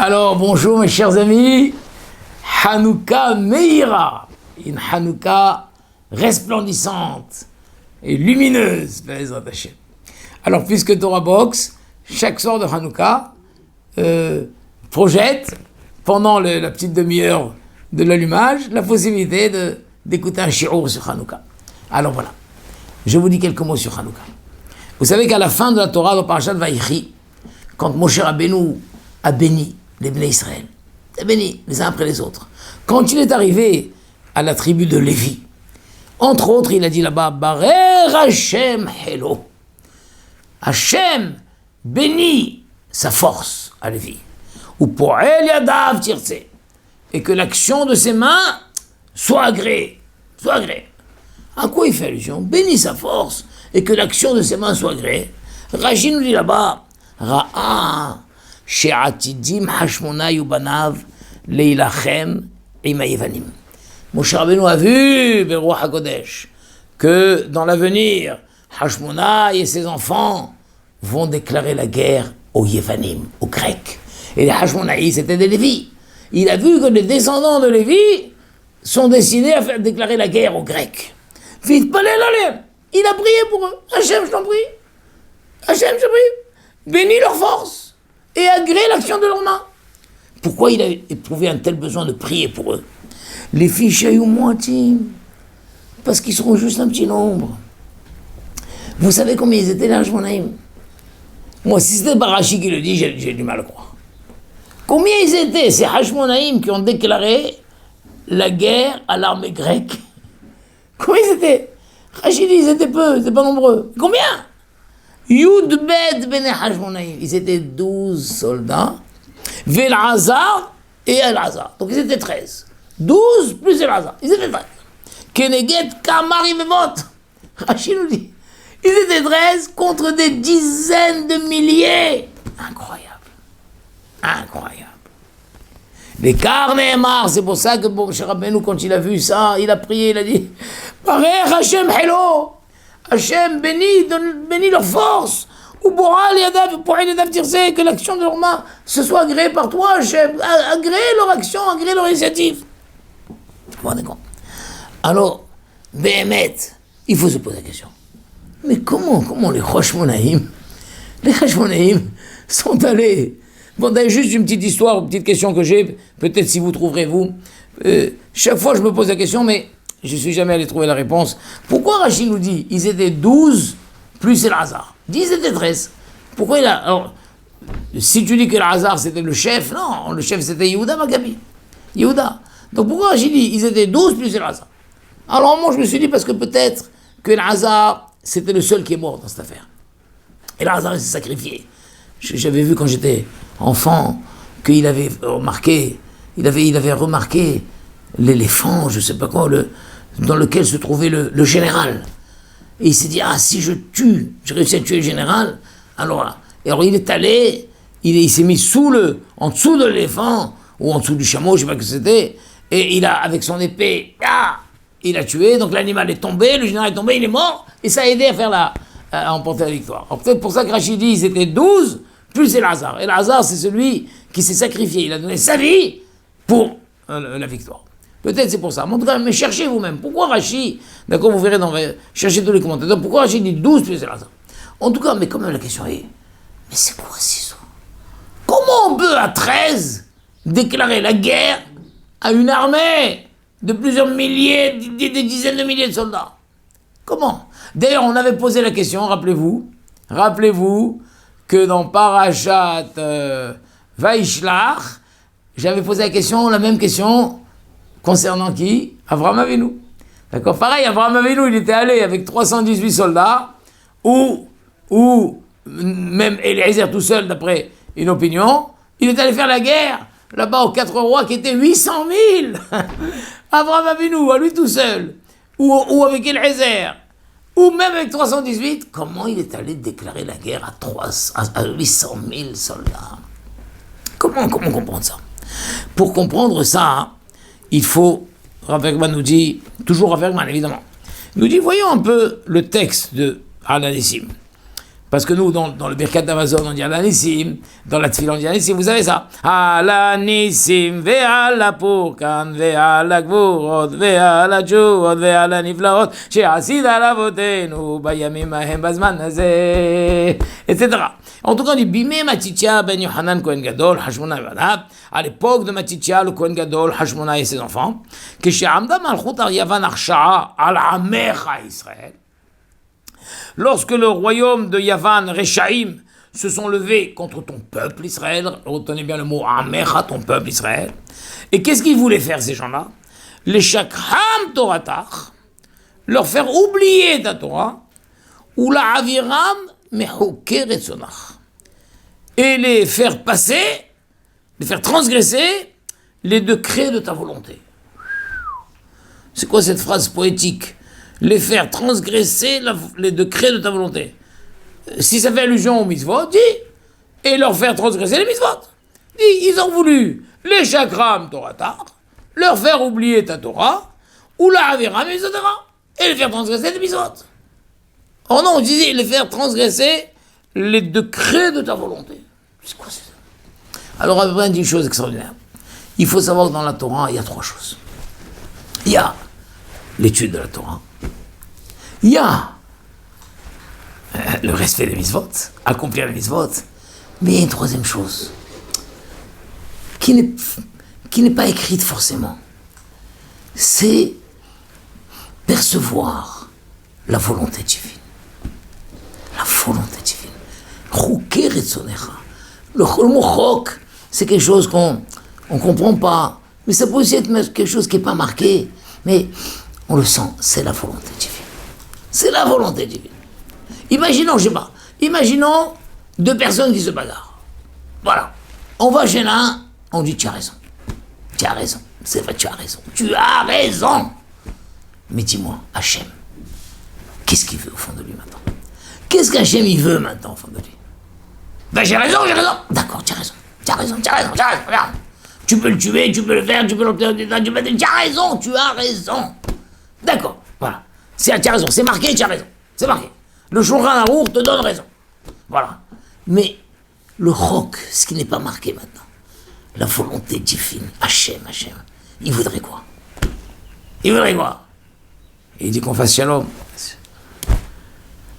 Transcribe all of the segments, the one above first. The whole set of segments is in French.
Alors, bonjour mes chers amis, Hanouka Meira, une Hanouka resplendissante et lumineuse, Bezrat Hashem. Alors, puisque Torah Box, chaque soir de Hanouka, projette, pendant la petite demi-heure de l'allumage, la possibilité d'écouter un shiur sur Hanouka. Alors voilà, je vous dis quelques mots sur Hanouka. Vous savez qu'à la fin de la Torah, dans Parashat Vaïchi, quand Moshe Rabbeinu a béni les Bnei Israël, il a béni les uns après les autres. Quand il est arrivé à la tribu de Lévi, entre autres, il a dit là-bas, Barer Hashem Helo. Hashem bénit sa force à Lévi. Ou pour El Yadav Tirtse. Et que l'action de ses mains soit agréée. Soit agréée. À quoi il fait allusion? Bénit sa force et que l'action de ses mains soit agréée. Rashi nous dit là-bas, Ra'a she'atidim hashmona yubanav leilachem ima yevanim. Moshe Rabbeinu a vu, Beruach HaKodesh, que dans l'avenir, Hashmona et ses enfants vont déclarer la guerre aux Yevanim, aux Grecs. Et les Hashmonaïs, c'était des Lévis. Il a vu que les descendants de Lévi sont destinés à faire déclarer la guerre aux Grecs. Il a prié pour eux. Hachem, je t'en prie. Hachem, je t'en prie. Bénis leur force et agrée l'action de leurs mains. Pourquoi il a éprouvé un tel besoin de prier pour eux? Les fiches eu moitié, parce qu'ils seront juste un petit nombre. Vous savez combien ils étaient là, Hashmonaïm? Moi, si c'était Barachi qui le dit, j'ai du mal à croire. Combien ils étaient, ces Hashmonaïm qui ont déclaré la guerre à l'armée grecque? Combien ils étaient? Rachid dit, ils étaient peu, ils étaient pas nombreux. Combien? Yudbet Bene Hashmonaïm. Ils étaient 12 soldats. Vel'azar et El-Hazar. Donc ils étaient 13. 12 plus El-Hazar. Ils étaient 13. Keneget Kamari Mevot. Rachid nous dit, ils étaient 13 contre des dizaines de milliers. Incroyable. Incroyable. Les Karnémar, c'est pour ça que Moshe Rabbeinu, quand il a vu ça, il a prié, il a dit, Barer Hashem Hello. Hashem, bénis leur force. Ou Boral Yadav, pour Yadav Tirse, que l'action de leurs mains se soit agréée par toi, Hashem. Agrée leur action, agrée leur initiative. Vous vous rendez compte? Alors, Béhémet, il faut se poser la question. Mais comment les Hashmonaïm sont allés? Bon, d'ailleurs, juste une petite histoire, une petite question que j'ai, peut-être si vous trouverez vous. Chaque fois, je me pose la question, mais je ne suis jamais allé trouver la réponse. Pourquoi Rachid nous dit, ils étaient 12 plus El-Hazar? 10 étaient 13. Pourquoi il a... Alors, si tu dis que El-Hazar c'était le chef, non, le chef c'était Yehuda Maccabi. Yehuda. Donc pourquoi Rachid dit, ils étaient 12 plus El-Hazar? Alors moi, je me suis dit, parce que peut-être que El-Hazar, c'était le seul qui est mort dans cette affaire. El-Hazar, il s'est sacrifié. J'avais vu quand j'étais enfant qu'il avait remarqué, il avait remarqué l'éléphant, je sais pas quoi, dans lequel se trouvait le général. Et il s'est dit, si je réussis à tuer le général, alors là. Et alors il est allé, il s'est mis en dessous de l'éléphant, ou en dessous du chameau, je sais pas ce que c'était, et il a, avec son épée, il a tué, donc l'animal est tombé, le général est tombé, il est mort, et ça a aidé à emporter la victoire. Alors peut-être pour ça que Rachid dit, ils étaient 12, plus El-Hazar. El-Hazar, c'est celui qui s'est sacrifié. Il a donné sa vie pour la victoire. Peut-être c'est pour ça. Mais en tout cas, mais cherchez vous-même. Pourquoi Rachid, d'accord, vous verrez cherchez tous les commentaires. Pourquoi Rachid dit 12 plus El-Hazar? En tout cas, mais quand même la question est, mais c'est quoi ces autres? Comment on peut à 13 déclarer la guerre à une armée de plusieurs milliers, des dizaines de milliers de soldats? Comment? D'ailleurs, on avait posé la question, rappelez-vous que dans Parashat Vaishlach, j'avais posé la même question, concernant qui? Avraham Avinu. D'accord? Pareil, Avraham Avinu, il était allé avec 318 soldats, ou même Eliezer tout seul, d'après une opinion, il est allé faire la guerre, là-bas aux 4 rois, qui étaient 800 000. Avraham Avinu, à lui tout seul, ou avec Eliezer, ou même avec 318, comment il est allé déclarer la guerre à 800 000 soldats? Comment comprendre ça? Pour comprendre ça, il faut, Rav Bergman nous dit, toujours Rav Bergman évidemment, il nous dit, voyons un peu le texte de Hananissim. Parce que nous, dans le Birkat d'Amazon, on dit Alanissim, dans la Tfila, on dit Alanissim, vous savez ça. Alanissim, ve'ala purkan, ve'ala gvurot, ve'ala djuot, ve'ala niflaot, she'asid alavotenu, bayamim ahem bazman hazeh, etc. En tout cas, on dit Bimé Matitya ben Yohanan Kohen Gadol, Hashmona et Banav, à l'époque de Matitya, le Kohen Gadol, Hashmona et ses enfants, que chez Amda Malchut ar Yavan Arsha'a al Amecha Israël, lorsque le royaume de Yavan, Rechaim, se sont levés contre ton peuple Israël, retenez bien le mot Amecha, ton peuple Israël, et qu'est-ce qu'ils voulaient faire ces gens-là? Les Shakram Toratach, leur faire oublier ta Torah, ou la Aviram Mehoker Etzonach, et les faire passer, les faire transgresser les décrets de ta volonté. C'est quoi cette phrase poétique? Les faire transgresser les décrets de ta volonté. Si ça fait allusion aux mitzvot, dis, et leur faire transgresser les mitzvot. Dis, ils ont voulu les chakram Toratar, leur faire oublier ta Torah, ou la aviram, etc., et les faire transgresser les mitzvot. Oh non, on disait les faire transgresser les décrets de ta volonté. C'est quoi ça? Alors, après, on dit une chose extraordinaire. Il faut savoir que dans la Torah, il y a 3 choses. Il y a l'étude de la Torah. Il y a le respect des mitzvot, accomplir les mitzvot. Mais il y a une 3e chose qui n'est pas écrite forcément. C'est percevoir la volonté divine. La volonté divine. Chouké retzonecha. Le mot chok, c'est quelque chose qu'on ne comprend pas. Mais ça peut aussi être quelque chose qui n'est pas marqué. Mais on le sent, c'est la volonté divine. C'est la volonté divine. Imaginons, je sais pas, imaginons 2 personnes qui se bagarrent. Voilà. On va chez l'un, on dit tu as raison. Tu as raison. C'est vrai, tu as raison. Tu as raison. Mais dis-moi, Hachem, qu'est-ce qu'il veut au fond de lui maintenant? Qu'est-ce qu'Hachem il veut maintenant au fond de lui? Ben j'ai raison, j'ai raison. D'accord, tu as raison. Tu as raison, tu as raison, tu as raison. Regarde. Tu peux le tuer, tu peux le faire, tu peux l'obtenir, tu peux dire, tu as raison, tu as raison. D'accord, voilà. Tu as raison, c'est marqué, tu as raison. C'est marqué. Le Shulchan Aruch te donne raison. Voilà. Mais le chok, ce qui n'est pas marqué maintenant, la volonté divine, Hachem, il voudrait quoi? Il voudrait quoi? Il dit qu'on fasse shalom.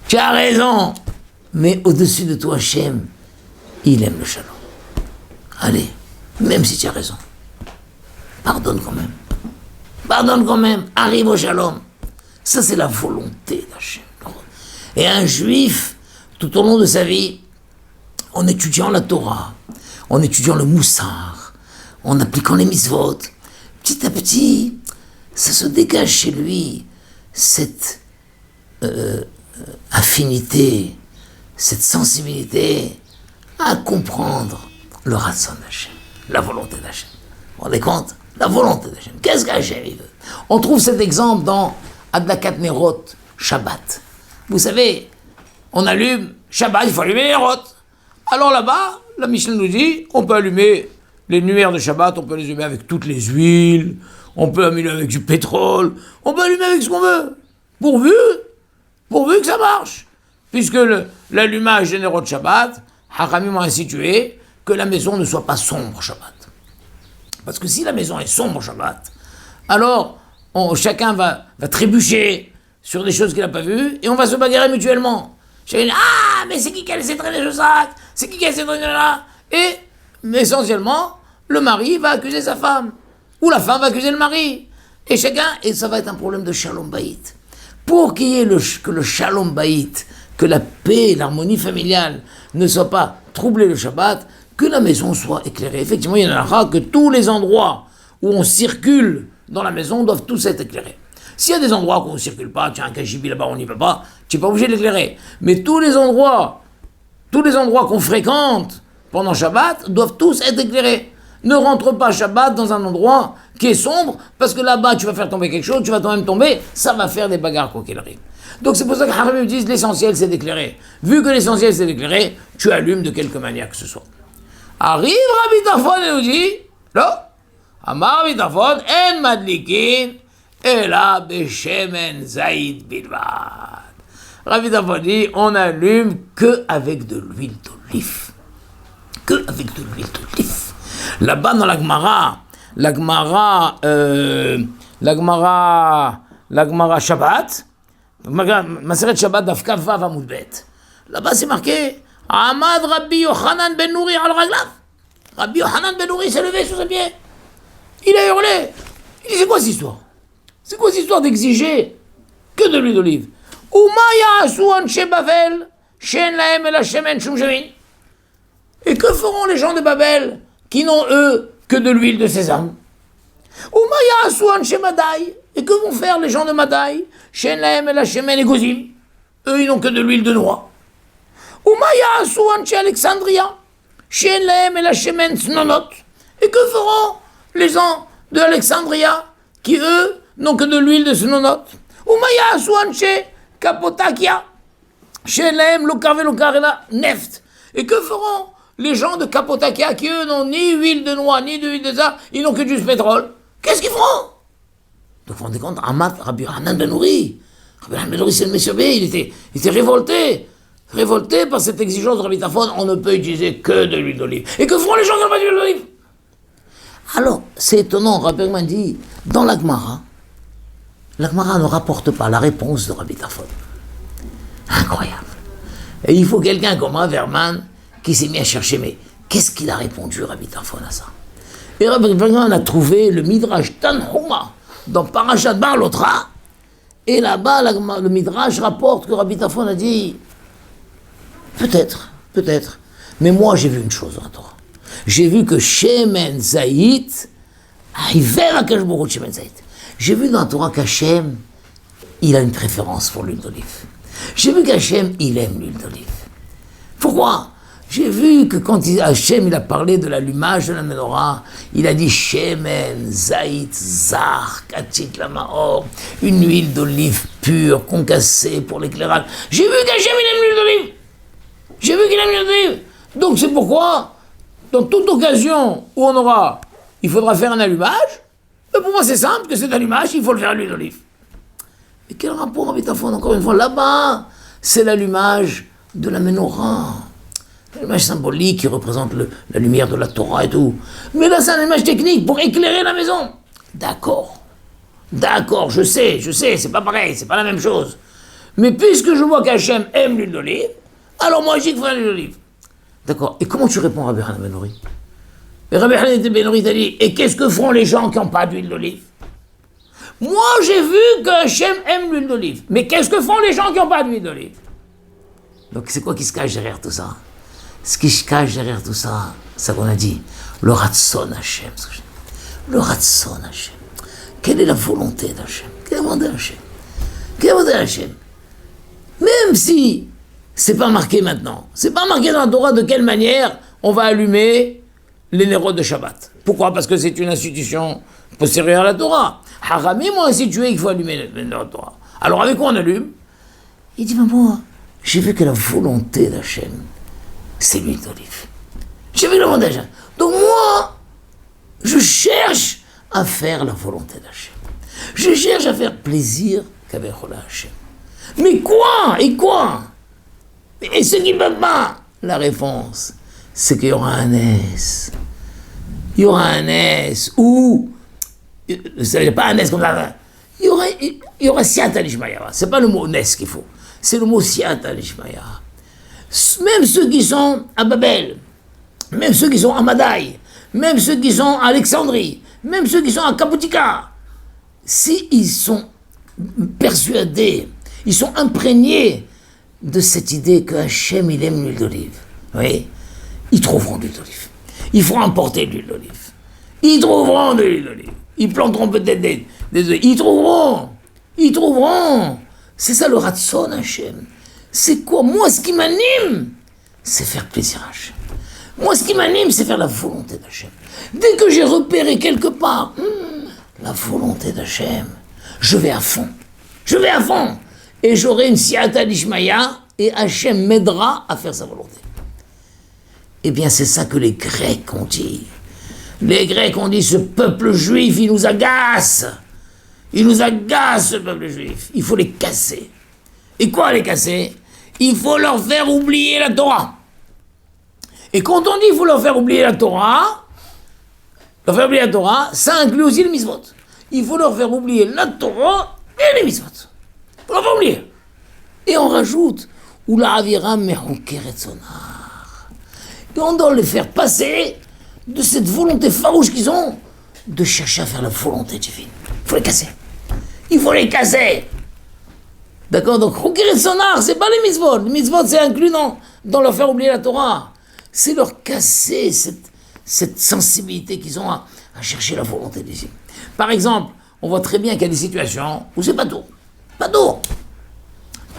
Tu as raison. Mais au-dessus de toi, Hachem, il aime le shalom. Allez, même si tu as raison, pardonne quand même. Pardonne quand même. Arrive au shalom. Ça, c'est la volonté d'Hachem. Et un juif, tout au long de sa vie, en étudiant la Torah, en étudiant le moussar, en appliquant les mitzvot, petit à petit, ça se dégage chez lui cette affinité, cette sensibilité à comprendre le ratson d'Hachem, la volonté d'Hachem. Vous vous rendez compte? La volonté d'Hachem. Qu'est-ce qu'Hachem veut? On trouve cet exemple dans Adlakat Nerot, Shabbat. Vous savez, on allume Shabbat, il faut allumer les Nerot. Alors là-bas, la Mishnah nous dit, on peut allumer les lumières de Shabbat, on peut les allumer avec toutes les huiles, on peut allumer avec du pétrole, on peut allumer avec ce qu'on veut, pourvu que ça marche. Puisque l'allumage des Nerot de Shabbat, Haramim a institué que la maison ne soit pas sombre Shabbat. Parce que si la maison est sombre Shabbat, alors chacun va trébucher sur des choses qu'il n'a pas vues, et on va se bagarrer mutuellement. Chacun dit, ah, mais c'est qui a laissé traîner le sac? C'est qui a laissé traîner là? Mais essentiellement, le mari va accuser sa femme, ou la femme va accuser le mari. Et ça va être un problème de shalom bayit. Pour qu'il y ait que le shalom bayit, que la paix, l'harmonie familiale ne soit pas troublée le Shabbat, que la maison soit éclairée. Effectivement, il y en a que tous les endroits où on circule dans la maison doivent tous être éclairés. S'il y a des endroits où on ne circule pas, tu as un kajibi là-bas, on n'y va pas, tu n'es pas obligé de l'éclairer. Mais tous les endroits qu'on fréquente pendant Shabbat doivent tous être éclairés. Ne rentre pas Shabbat dans un endroit qui est sombre, parce que là-bas tu vas faire tomber quelque chose, tu vas quand même tomber, ça va faire des bagarres quoi qu'il arrive. Donc c'est pour ça que Haramim disent l'essentiel c'est d'éclairer. Vu que l'essentiel c'est d'éclairer, tu allumes de quelque manière que ce soit. Arrive Rabbi Tarfon et nous dit, non, Amar Rabbi Tarfon, en madlikin, ela beshemen zaïd bilvad. Rabbi Tarfon dit, on n'allume que avec de l'huile d'olive. Que avec de l'huile d'olive. Là-bas dans la Gemara Shabbat, Maseret Shabbat Dafka Vav Amud Bet. Là-bas c'est marqué, Ahmad Rabbi Yochanan ben Nouri al Raglav. Rabbi Yochanan ben Nouri s'est levé sur ses pieds. Il a hurlé. Il dit, c'est quoi cette histoire? C'est quoi cette histoire d'exiger que de l'huile d'olive? Et que feront les gens de Babel qui n'ont eux que de l'huile de sésame? Et que vont faire les gens de Madaï? Eux ils n'ont que de l'huile de noix. Alexandria? Et que feront les gens de Alexandria qui eux n'ont que de l'huile de snonot? Kapotakia, Shelem, Lokar Velokar Neft. Et que feront les gens de Kapotakia qui eux n'ont ni huile de noix, ni d'huile de ça, ils n'ont que du pétrole? Qu'est-ce qu'ils feront? Donc vous vous rendez compte, Rabbi Hanan ben Nouri, Rabbi Hanan ben Nouri c'est le Messieur B, il était révolté par cette exigence de Rabbi Tarfon, on ne peut utiliser que de l'huile d'olive. Et que feront les gens qui n'ont pas d'huile d'olive? Alors, c'est étonnant, Rabbi Herman dit, dans la Gemara ne rapporte pas la réponse de Rabbi Tarfon. Incroyable. Et il faut quelqu'un comme Rabbi Herman qui s'est mis à chercher, mais qu'est-ce qu'il a répondu Rabbi Tarfon à ça? Et Rabbi Herman a trouvé le Midrash Tanhuma dans Parashat Bar Lotra, et là-bas, le Midrash rapporte que Rabbi Tarfon a dit, peut-être, mais moi j'ai vu une chose dans la Torah. J'ai vu que Shemen Zayit, Hiver Akash Borot Shemen Zayit. J'ai vu dans la Torah qu'Hachem, il a une préférence pour l'huile d'olive. J'ai vu qu'Hachem, il aime l'huile d'olive. Pourquoi? J'ai vu que quand Hachem, il a parlé de l'allumage de la menorah, il a dit Shemen Zayit Zar Kachit Lamaor, une huile d'olive pure, concassée pour l'éclairage. J'ai vu qu'Hachem, il aime l'huile d'olive. J'ai vu qu'il aime l'huile d'olive. Donc c'est pourquoi, dans toute occasion où il faudra faire un allumage, pour moi c'est simple, que cet allumage, il faut le faire à l'huile d'olive. Et quel rapport avec ta foi, encore une fois, là-bas, c'est l'allumage de la menorah. L'allumage symbolique qui représente la lumière de la Torah et tout. Mais là, c'est un allumage technique pour éclairer la maison. D'accord, je sais, c'est pas pareil, c'est pas la même chose. Mais puisque je vois qu'Hachem aime l'huile d'olive, alors moi je dis qu'il faut l'huile d'olive. D'accord, et comment tu réponds à Rabbi Hanan ben Nouri? Et Rabbi Hanan ben Nouri t'a dit, et qu'est-ce que feront les gens qui n'ont pas d'huile d'olive? Moi j'ai vu que Hachem aime l'huile d'olive, mais qu'est-ce que font les gens qui n'ont pas d'huile d'olive? Donc c'est quoi qui se cache derrière tout ça? Ce qui se cache derrière tout ça, c'est qu'on a dit, le Ratson Hachem. Le Ratson Hachem. Quelle est la volonté d'Hachem? Quelle est la volonté d'Hachem? Quelle est la volonté d'Hachem? Même si c'est pas marqué maintenant, c'est pas marqué dans la Torah de quelle manière on va allumer les nérodes de Shabbat. Pourquoi? Parce que c'est une institution postérieure à la Torah. Haramim ont institué qu'il faut allumer les nérodes de Torah. Alors avec quoi on allume? Il dit, mais moi, j'ai vu que la volonté d'Hachem, c'est l'huile d'olive. J'ai vu la volonté d'Hachem. Donc moi, je cherche à faire la volonté d'Hachem. Je cherche à faire plaisir qu'avec Hachem. Mais quoi? Et quoi? Et ce qui ne peut pas? La réponse, c'est qu'il y aura un S. Il y aura un S ou, c'est pas un S comme ça, il y aura Siata Lishmaya. C'est pas le mot Nes qu'il faut, c'est le mot Siata Lishmaya. Même ceux qui sont à Babel, même ceux qui sont à Madaï, même ceux qui sont à Alexandrie, même ceux qui sont à Kapotika, s'ils sont persuadés, ils sont imprégnés de cette idée que Hachem, il aime l'huile d'olive, oui, ils trouveront de l'huile d'olive. Ils feront importer de l'huile d'olive. Ils trouveront de l'huile d'olive. Ils planteront peut-être des œufs. Ils trouveront. C'est ça le Ratson Hachem. C'est quoi? Moi, ce qui m'anime, c'est faire plaisir à Hachem. Moi, ce qui m'anime, c'est faire la volonté d'Hachem. Dès que j'ai repéré quelque part la volonté d'Hachem, je vais à fond. Et j'aurai une siata d'Ishmaïa, et Hachem m'aidera à faire sa volonté. Eh bien, c'est ça que les Grecs ont dit. Les Grecs ont dit, ce peuple juif, il nous agace. Il nous agace, ce peuple juif. Il faut les casser. Et quoi les casser? Il faut leur faire oublier la Torah. Et quand on dit il faut leur faire oublier la Torah, ça inclut aussi les mitzvot. Il faut leur faire oublier la Torah et les mitzvot. Il faut leur faire oublier. Et on rajoute, ou la avira mehokeret sonar. Et on doit les faire passer de cette volonté farouche qu'ils ont de chercher à faire la volonté divine. Il faut les casser. Il faut les casser. D'accord? Donc, Hokeret Sonar, c'est pas les mitzvot. Les mitzvot, c'est inclus dans leur faire oublier la Torah. C'est leur casser cette sensibilité qu'ils ont à chercher la volonté divine. Par exemple, on voit très bien qu'il y a des situations où c'est pas tout. Pas tout.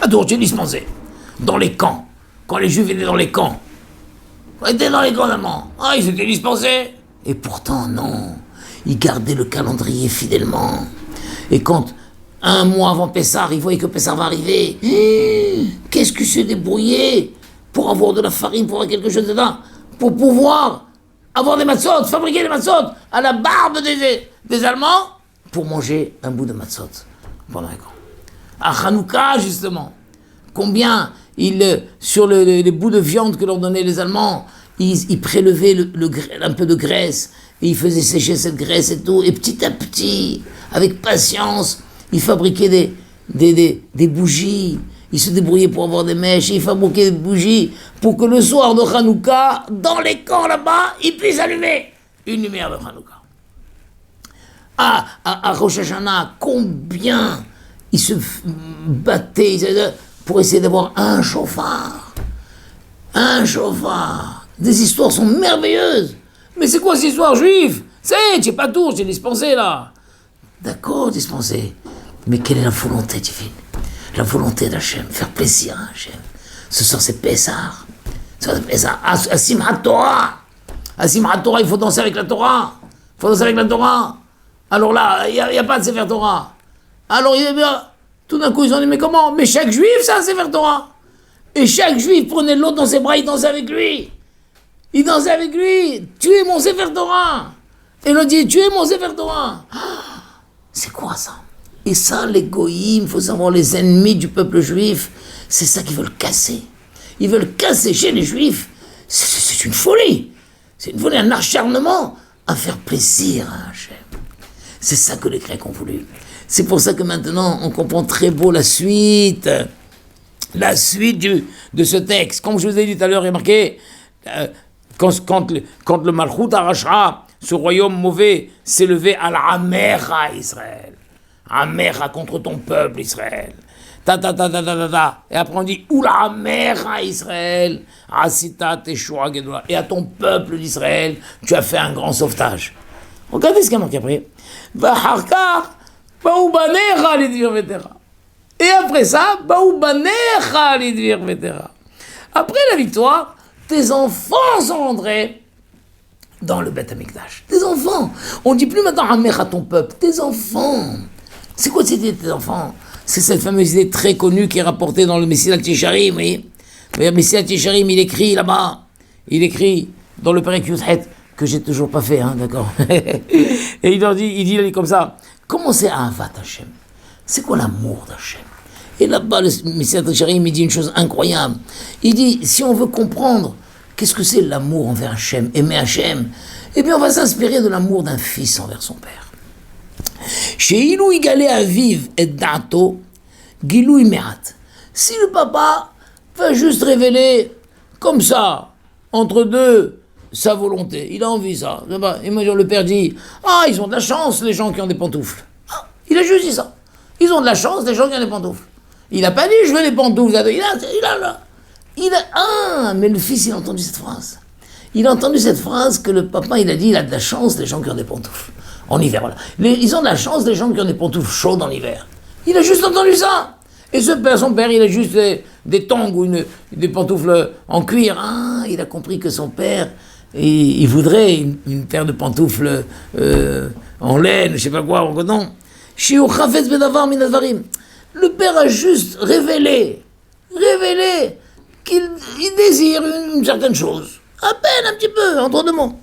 Pas tout, tu es dispensé. Dans les camps. Quand les Juifs étaient dans les camps. Ils étaient dans les camps allemands. Ah, ils étaient dispensés. Et pourtant, non. Ils gardaient le calendrier fidèlement. Et quand, un mois avant Pessah, ils voyaient que Pessah va arriver, qu'est-ce qu'ils se débrouillaient pour avoir de la farine, pour avoir quelque chose dedans, pour pouvoir avoir des matzot, fabriquer des matzot à la barbe des Allemands, pour manger un bout de matzot pendant un camp. À Hanouka, justement, combien sur les bouts de viande que leur donnaient les Allemands, ils prélevaient un peu de graisse, et ils faisaient sécher cette graisse et tout, et petit à petit, avec patience, ils fabriquaient des bougies, ils se débrouillaient pour avoir des mèches, et ils fabriquaient des bougies pour que le soir de Hanouka, dans les camps là-bas, ils puissent allumer une lumière de Hanouka. À Rosh Hashanah, combien ils se battaient pour essayer d'avoir un chauffard. Un chauffard. Des histoires sont merveilleuses. Mais c'est quoi ces histoires juives? C'est pas tout, j'ai dispensé là. D'accord, dispensé. Mais quelle est la volonté divine? La volonté d'Hachem, faire plaisir à Hachem. Ce soir c'est Pessah. À Simchat Torah. À Simchat Torah, il faut danser avec la Torah. Il faut danser avec la Torah. Alors là, il n'y a pas de Sefer Torah. Alors tout d'un coup ils ont dit mais comment? Mais chaque juif c'est un Sefer Torah. Et chaque juif prenait l'autre dans ses bras, il dansait avec lui. Il dansait avec lui. Tu es mon Sefer Torah. Et l'autre dit tu es mon Sefer Torah. C'est quoi ça? Et ça, les goïms, il faut savoir, les ennemis du peuple juif, c'est ça qu'ils veulent casser. Ils veulent casser chez les juifs. C'est une folie. C'est une folie, un acharnement à faire plaisir à Hachem. C'est ça que les Grecs ont voulu. C'est pour ça que maintenant, on comprend très beau la suite. La suite de ce texte. Comme je vous ai dit tout à l'heure, il est marqué, quand le Malchut arrachera, ce royaume mauvais s'est levé à l'Amecha Israël. Amecha contre ton peuple Israël. Et après on dit Oula Amecha Israël. Asita Teshua Gedola. Et à ton peuple d'Israël, tu as fait un grand sauvetage. Regardez ce qu'il y a marqué après. Vaharkar Baoubanecha Lidvir Vetera. Et après ça, Baoubanecha Lidvir Vetera. Après la victoire, tes enfants sont rentrés dans le Beth Amikdash. Tes enfants. On ne dit plus maintenant Amecha ton peuple. Tes enfants. C'est quoi cette idée tes enfants? C'est cette fameuse idée très connue qui est rapportée dans le Messilat Yesharim, oui. Le Messilat Yesharim, il écrit là-bas, il écrit dans le Perek Yudhet, que j'ai toujours pas fait, hein, d'accord. Et il dit comme ça, comment c'est Ahavat Hashem? C'est quoi l'amour d'Hachem? Et là-bas, le Messilat Yesharim, il dit une chose incroyable. Il dit, si on veut comprendre qu'est-ce que c'est l'amour envers Hachem, aimer Hachem, eh bien on va s'inspirer de l'amour d'un fils envers son père. Chez Ilou Igalé Aviv et Dato, Gilou Imerat. Si le papa va juste révéler comme ça, entre deux, sa volonté, il a envie ça. Imagine le père dit, ah, ils ont de la chance les gens qui ont des pantoufles. Ah, il a juste dit ça. Ils ont de la chance les gens qui ont des pantoufles. Il n'a pas dit je veux des pantoufles. Mais le fils il a entendu cette phrase. Il a entendu cette phrase que le papa il a dit il a de la chance les gens qui ont des pantoufles. En hiver, voilà. Ils ont de la chance, les gens qui ont des pantoufles chaudes en hiver. Il a juste entendu ça. Et son père, il a juste des tongs ou des pantoufles en cuir. Ah, il a compris que son père, il voudrait une paire de pantoufles en laine, je sais pas quoi, en coton. Le père a juste révélé qu'il désire une certaine chose. À peine, un petit peu, entre deux mots.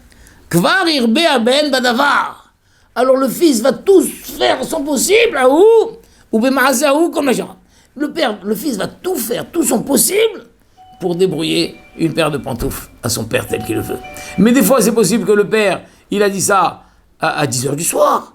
Kvar irbe aben badavar. Alors le fils va tous faire son possible, ou comme la le fils va tout faire, tout son possible pour débrouiller une paire de pantoufles à son père tel qu'il le veut. Mais des fois, c'est possible que le père, il a dit ça à 10h du soir.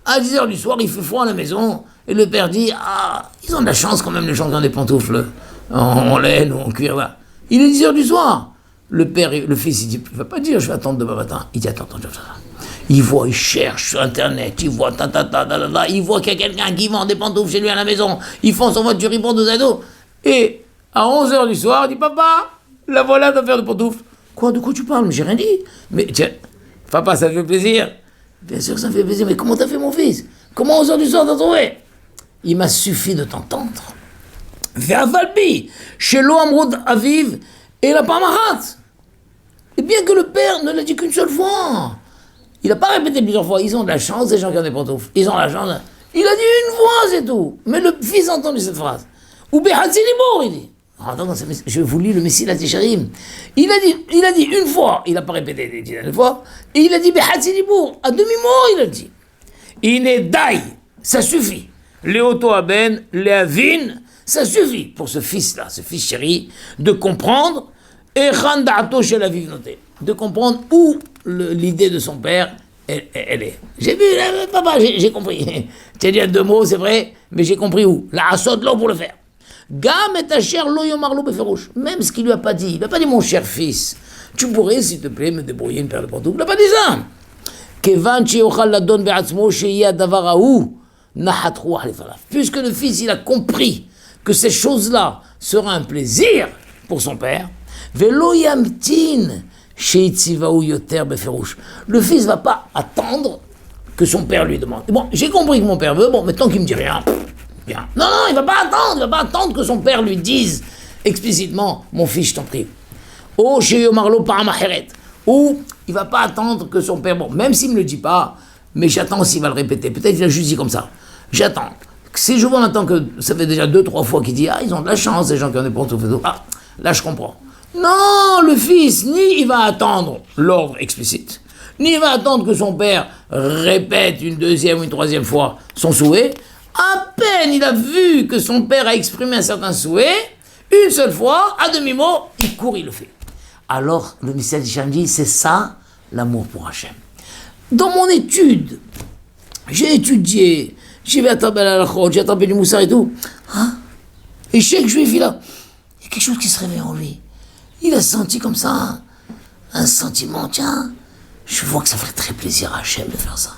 À 10h du soir, il fait froid à la maison, et le père dit, ah, ils ont de la chance quand même, les gens qui ont des pantoufles en laine ou en cuir, là. Il est 10h du soir. Le père, le fils, il dit, il ne va pas dire, je vais attendre demain matin. Il dit, attends. Il voit, il cherche sur Internet, il voit, il voit qu'il y a quelqu'un qui vend des pantoufles chez lui à la maison. Il fonce en voiture, il prend deux ados. Et à 11h du soir, il dit, papa, la voilà d'affaire de pantoufles. Quoi, de quoi tu parles? Mais j'ai rien dit. Mais tiens, papa, ça te fait plaisir? Bien sûr que ça me fait plaisir, mais comment t'as fait, mon fils? Comment 11h du soir t'as trouvé? Il m'a suffi de t'entendre. Ve'avalpi, chez Amroud Aviv, et la Pamarat. Et bien que le père ne l'a dit qu'une seule fois. Il n'a pas répété plusieurs fois. Ils ont de la chance, ces gens qui ont des pantoufles. Ils ont la chance. Il a dit une fois, c'est tout. Mais le fils a entendu cette phrase. Ou Behatzilibour, il dit. Je vous lis le Messie Latisharim. Il a dit une fois. Il n'a pas répété des dizaines de fois. Et il a dit Behatzilibour. À demi-mot, il a dit. Il est daï. Ça suffit. Léoto Aben, Léavin. Ça suffit pour ce fils-là, ce fils chéri, de comprendre. Et Randa'ato chez la vivnoté. De comprendre où l'idée de son père, elle est. J'ai vu, papa, j'ai compris. Tu as dit deux mots, c'est vrai, mais j'ai compris où. La asot l'eau pour le faire. Gam et ta chère loyo marlo beferouche. Même ce qu'il lui a pas dit. Il n'a pas dit, mon cher fils, tu pourrais, s'il te plaît, me débrouiller une paire de pantoufles. Il n'a pas dit ça. Kevan sheyochal ladon be'atzmo sheya davaraou nahat ruach lefanav. Puisque le fils, il a compris que ces choses-là seraient un plaisir pour son père. Velo yamtin. Le fils ne va pas attendre que son père lui demande. Bon, j'ai compris que mon père veut, bon, maintenant qu'il me dit rien, bien. Non, il ne va pas attendre que son père lui dise explicitement, mon fils, je t'en prie. Ou il ne va pas attendre que son père, bon, même s'il ne me le dit pas, mais j'attends s'il va le répéter. Peut-être qu'il a juste dit comme ça. J'attends. Si je vois maintenant que ça fait déjà 2-3 fois qu'il dit, ah, ils ont de la chance, ces gens qui ont des pantoufles, ah, là je comprends. Non, le fils, ni il va attendre l'ordre explicite, ni il va attendre que son père répète une deuxième ou une troisième fois son souhait. À peine il a vu que son père a exprimé un certain souhait, une seule fois, à demi-mot, il court, il le fait. Alors, le mystère d'Hichem dit, c'est ça l'amour pour Hachem. Dans mon étude, j'ai étudié, j'ai attrapé la lachot, j'ai attrapé du moussard et tout. Hein? Et chaque juif, il y a quelque chose qui se réveille en lui. Il a senti comme ça un sentiment, tiens, je vois que ça ferait très plaisir à Hachem de faire ça.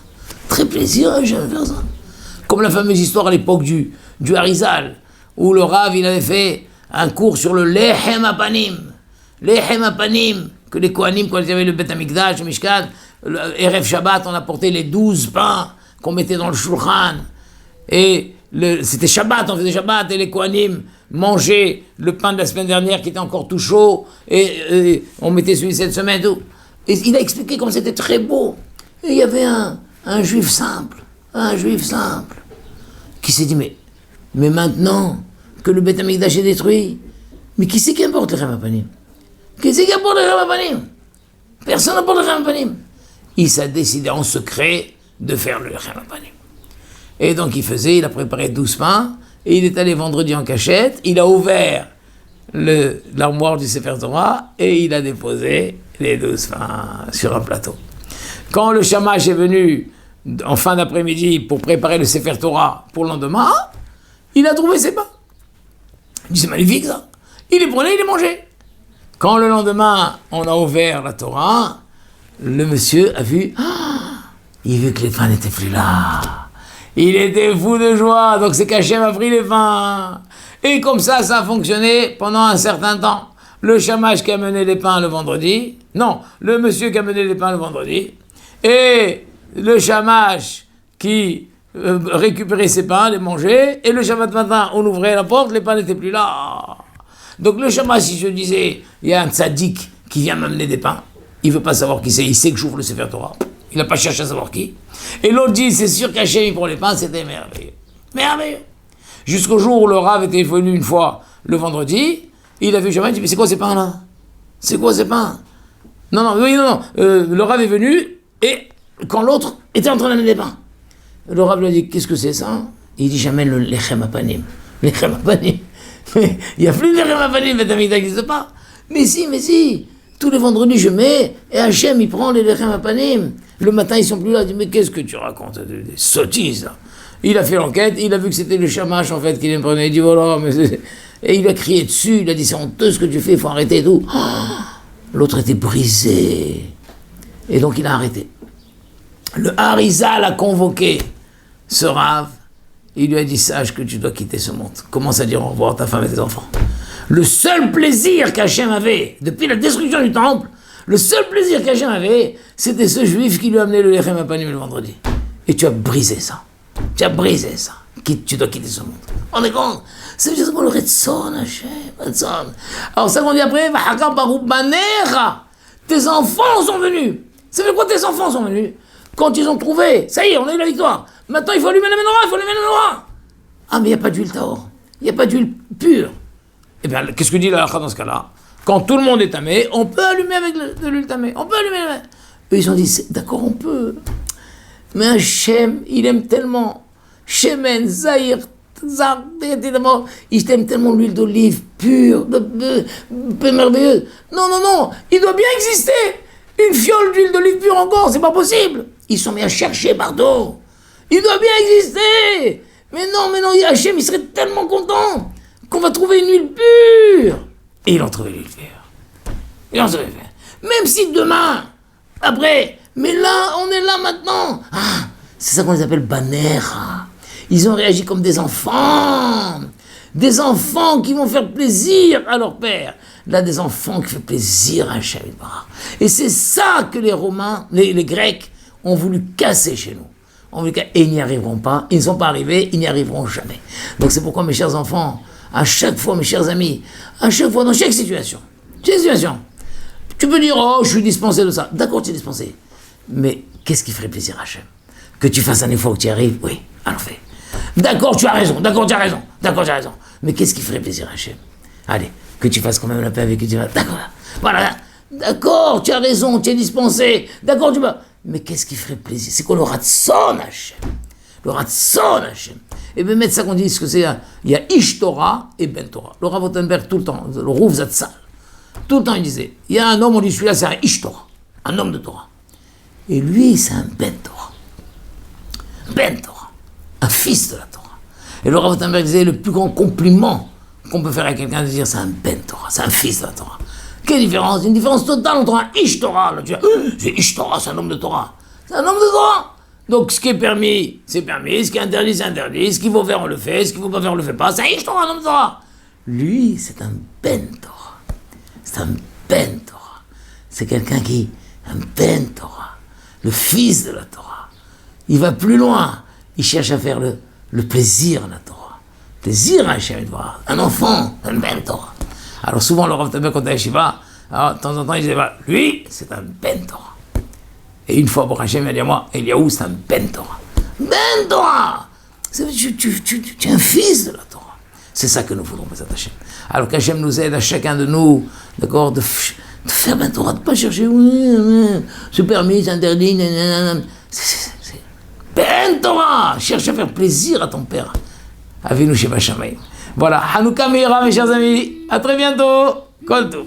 Très plaisir à Hachem de faire ça. Comme la fameuse histoire à l'époque du Harizal, où le Rav, il avait fait un cours sur le Lechem Apanim. Lechem Apanim, que les Kohanim, quand ils avaient le Bet Amikdash, le Mishkan, le Erev Shabbat, on apportait les 12 pains qu'on mettait dans le Shulchan. Et c'était Shabbat, on faisait Shabbat, et les Kohanim mangeaient le pain de la semaine dernière qui était encore tout chaud, et on mettait celui de cette semaine. Tout. Et il a expliqué comme c'était très beau. Et il y avait un juif simple, qui s'est dit, mais maintenant que le Beth Amikdash est détruit, mais qui c'est qui importe le Lechem Apanim? Qui c'est qui apporte le Lechem Apanim? Personne n'apporte le Lechem Apanim. Il s'est décidé en secret de faire le Lechem Apanim. Et donc il a préparé 12 pains, et il est allé vendredi en cachette, il a ouvert l'armoire du Sefer Torah, et il a déposé les 12 pains sur un plateau. Quand le Shamash est venu en fin d'après-midi pour préparer le Sefer Torah pour le lendemain, il a trouvé ses pains. Il dit, c'est magnifique ça. Il les prenait, il les mangeait. Quand le lendemain, on a ouvert la Torah, le monsieur a vu, il a vu que les pains n'étaient plus là. Il était fou de joie, donc c'est qu'Hachem a pris les pains. Et comme ça a fonctionné pendant un certain temps. Le Shamash qui a mené les pains le vendredi, le monsieur qui a mené les pains le vendredi, et le Shamash qui récupérait ses pains, les mangeait, et le Shabbat matin, on ouvrait la porte, les pains n'étaient plus là. Donc le Shamash, si je disais, il y a un tzaddik qui vient m'amener des pains, il ne veut pas savoir qui c'est, il sait que j'ouvre le Sefer Torah. Il n'a pas cherché à savoir qui. Et l'autre dit, c'est sûr qu'Hachem, il prend les pains, c'était merveilleux. Merveilleux. Jusqu'au jour où le Rav était venu une fois, le vendredi, il a vu Shamash, il dit, mais c'est quoi ces pains-là? C'est quoi ces pains? Non. Le Rav est venu, et quand l'autre était en train d'amener des pains, le Rav lui a dit, qu'est-ce que c'est ça? Il dit, j'amène le Lechem Apanim. Lechem Apanim. Mais il n'y a plus de Lechem Apanim, Beth Amikdash n'existe pas. Mais si. Tous les vendredis, je mets, et Hachem, il prend les Lechem Apanim. Le matin, ils sont plus là. Il dit, mais qu'est-ce que tu racontes? Des sottises, là. Il a fait l'enquête, il a vu que c'était le Shamash, en fait, qui les prenait. Il dit, voilà, mais c'est... Et il a crié dessus, il a dit, c'est honteux ce que tu fais, il faut arrêter et tout. Oh, l'autre était brisé. Et donc, il a arrêté. Le Harizal a convoqué ce Rav. Il lui a dit, sache que tu dois quitter ce monde. Commence à dire au revoir à ta femme et tes enfants. Le seul plaisir qu'Hachem avait, depuis la destruction du temple, le seul plaisir qu'Hachem avait, c'était ce juif qui lui a amené le Lechem Apanim le vendredi. Et tu as brisé ça. Tu dois quitter ce monde. On est compte? Ça veut dire le Retzon, Hachem, Retzon. Alors ça qu'on dit après, tes enfants sont venus. Ça veut quoi tes enfants sont venus? Quand ils ont trouvé, ça y est, on a eu la victoire. Maintenant il faut allumer la menorah, Ah mais il n'y a pas d'huile tahor. Il n'y a pas d'huile pure. Eh bien, qu'est-ce que dit la halakha dans ce cas-là? Quand tout le monde est tamé, on peut allumer avec de l'huile tamée. On peut allumer. Eux, ils ont dit, d'accord, on peut. Mais Hachem, il aime tellement. Shemen, Zahir, il aime tellement l'huile d'olive pure, merveilleuse. Non, il doit bien exister. Une fiole d'huile d'olive pure encore, c'est pas possible. Ils sont mis à chercher partout. Il doit bien exister. Mais non, Hachem, il serait tellement content qu'on va trouver une huile pure. Et ils ont trouvé l'huile pure. Même si demain, après, mais là, on est là maintenant. Ah, c'est ça qu'on les appelle Banera. Ils ont réagi comme des enfants. Des enfants qui vont faire plaisir à leur père. Là, des enfants qui font plaisir à Hachem. Et c'est ça que les Romains, les Grecs, ont voulu casser chez nous. Et ils n'y arriveront pas. Ils ne sont pas arrivés, ils n'y arriveront jamais. Donc c'est pourquoi, mes chers enfants, à chaque fois, mes chers amis, à chaque fois, dans chaque situation, tu peux dire, oh, je suis dispensé de ça. D'accord, tu es dispensé. Mais qu'est-ce qui ferait plaisir à Hachem? Que tu fasses un effort, que tu y arrives? Oui, alors fais. D'accord, tu as raison. Mais qu'est-ce qui ferait plaisir à Hachem? Allez, que tu fasses quand même la paix avec Dieu. D'accord, voilà. D'accord, tu as raison, tu es dispensé. D'accord, tu vas. Mais qu'est-ce qui ferait plaisir? C'est quoi le Ratzon Hachem? Le Ratzon Hachem. Et bien, mettre ça qu'on dit ce que c'est, il y a Ish Torah et Ben Torah. Le Rav Ottenberg, tout le temps, le Rouv Zatzal, tout le temps, il disait, il y a un homme, on dit celui-là, c'est un Ish Torah, un homme de Torah. Et lui, c'est un Ben Torah. Ben Torah, un fils de la Torah. Et le Rav Ottenberg disait, le plus grand compliment qu'on peut faire à quelqu'un, de dire, c'est un Ben Torah, c'est un fils de la Torah. Quelle différence? Une différence totale entre un Ish Torah, là, tu vois, c'est Ish Torah, c'est un homme de Torah. C'est un homme de Torah. Donc, ce qui est permis, c'est permis. Ce qui est interdit, c'est interdit. Ce qu'il faut faire, on le fait. Ce qu'il ne faut pas faire, on ne le fait pas. C'est un Ish Torah, un homme de Torah. Lui, c'est un Ben Torah. C'est un Ben Torah. C'est quelqu'un qui, un Ben Torah. Le fils de la Torah. Il va plus loin. Il cherche à faire le plaisir de la Torah. Plaisir à Hachem, un enfant, un Ben Torah. Alors, souvent, le Rav Tabak, quand il est à Yeshiva, de temps en temps, il disait, lui, c'est un Ben Torah. Et une fois, pour Hachem, il a dit à moi, Eliaou, c'est un Ben Torah. Ben Torah! Tu es un fils de la Torah. C'est ça que nous voulons, mes attachés. Alors qu'Hachem nous aide à chacun de nous, d'accord, de faire Ben Torah, de ne pas chercher, c'est permis, c'est interdit, c'est Ben Torah! Cherche à faire plaisir à ton père. Avinu Sheba Shamayim. Voilà, Hanouka Meira, mes chers amis. À très bientôt. Kol Tov.